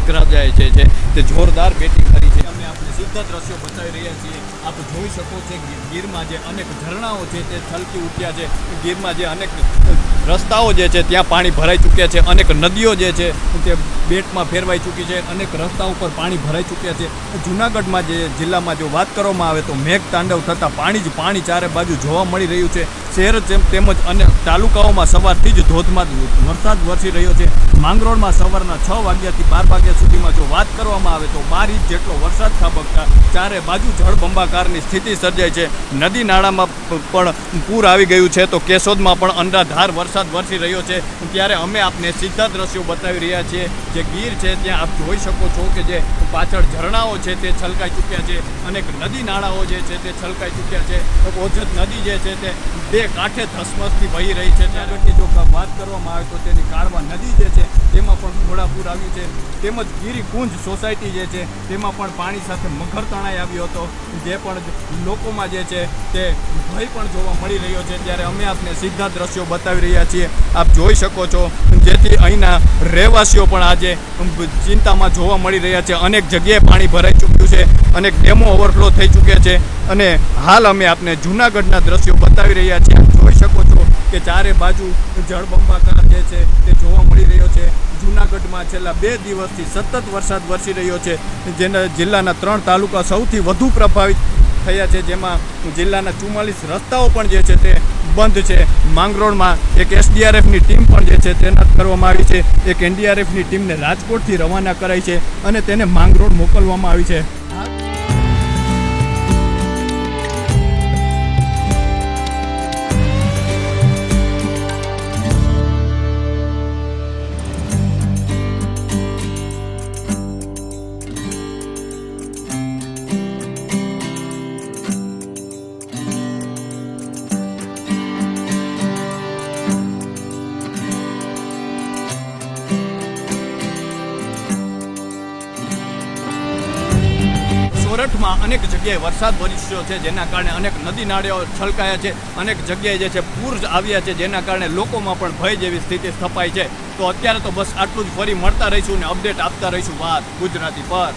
મેઘરાજાએ છે તે જોરદાર બેટિંગ કરી છે। અમે આપણે સીધા દ્રશ્યો બતાવી રહ્યા છીએ। આપ જોઈ શકો છો ગીરમાં જે અનેક ઝરણાઓ છે તે છલકી ઉઠ્યા છે। ગીરમાં જે અનેક રસ્તાઓ જે છે ત્યાં પાણી ભરાઈ ચૂક્યા છે। અનેક નદીઓ જે છે તે બેટમાં ફેરવાઈ ચૂકી છે। અનેક રસ્તા ઉપર પાણી ભરાઈ ચૂક્યા છે। જૂનાગઢમાં જે જિલ્લામાં જો વાત કરવામાં આવે તો મેઘ તાંડવ થતાં પાણી જ પાણી ચારે બાજુ જોવા મળી રહ્યું છે। શહેર તેમજ અન્ય તાલુકાઓમાં સવારથી જ ધોધમાર વરસાદ વરસી રહ્યો છે। માંગરોળમાં સવારના 6 વાગ્યાથી 12 વાગ્યા સુધીમાં જો વાત કરવામાં આવે તો 12 ઇંચ જેટલો વરસાદ ખાબકતા ચારે બાજુ જળબંબાકારની સ્થિતિ સર્જાઈ છે। નદી નાળામાં પણ પૂર આવી ગયું છે તો કેશોદમાં પણ અનરાધાર વરસાદ વરસી રહ્યો છે। ત્યારે અમે આપને સીધા દ્રશ્યો બતાવી રહ્યા છીએ। જે ગીર છે ત્યાં આપ જોઈ શકો છો કે જે પાછળ ઝરણાઓ છે તે છલકાઈ ચૂક્યા છે। અનેક નદી નાળાઓ જે છે તે છલકાઈ ચૂક્યા છે। ઓજત નદી જે છે તે બે કાંઠે ધસમસથી વહી રહી છે। ત્યાં જો વાત કરવામાં આવે તો તેની કાળવા નદી જે છે તેમાં પણ ઘોડાપૂર આવ્યું છે। તેમજ ગિરિકુંજ સોસાયટી જે છે તેમાં પણ પાણી સાથે મગર તણાઈ આવ્યો હતો। જે પણ લોકોમાં જે છે તે ભય પણ જોવા મળી રહ્યો છે। ત્યારે અમે આપને સીધા દ્રશ્યો બતાવી રહ્યા છીએ। આપ જોઈ શકો છો જેથી અહીંના રહેવાસીઓ પણ આજે ચિંતામાં જોવા મળી રહ્યા છે। અનેક જગ્યાએ પાણી ભરાઈ ચૂક્યું છે। અનેક ડેમો ઓવરફ્લો થઈ ચૂક્યા છે। અને હાલ અમે આપને જૂનાગઢના દ્રશ્યો બતાવી રહ્યા છીએ। આપ જોઈ શકો છો કે ચારે બાજુ જળબંબાકાર જે છે તે જોવા મળી રહ્યો છે। જૂનાગઢમાં છેલ્લા 2 દિવસથી સતત વરસાદ વરસી રહ્યો છે। જેના જિલ્લાના 3 તાલુકા સૌથી વધુ પ્રભાવિત થયા છે। જેમાં જિલ્લાના 44 રસ્તાઓ પણ જે છે તે બંધ છે। માંગરોળમાં એક SDRFની ટીમ પણ જે છે તૈનાત કરવામાં આવી છે। એક NDRFની ટીમને રાજકોટથી રવાના કરાઈ છે અને તેને માંગરોળ મોકલવામાં આવી છે। સોરઠમાં અનેક જગ્યાએ વરસાદ વરસ્યો છે જેના કારણે અનેક નદી નાળાઓ છલકાયા છે। અનેક જગ્યાએ જે છે પૂર આવ્યા છે જેના કારણે લોકોમાં પણ ભય જેવી સ્થિતિ સ્થપાઈ છે। તો અત્યારે તો બસ આટલું જ। ફરી મળતા રહીશું ને અપડેટ આપતા રહીશું વાત ગુજરાતી પર।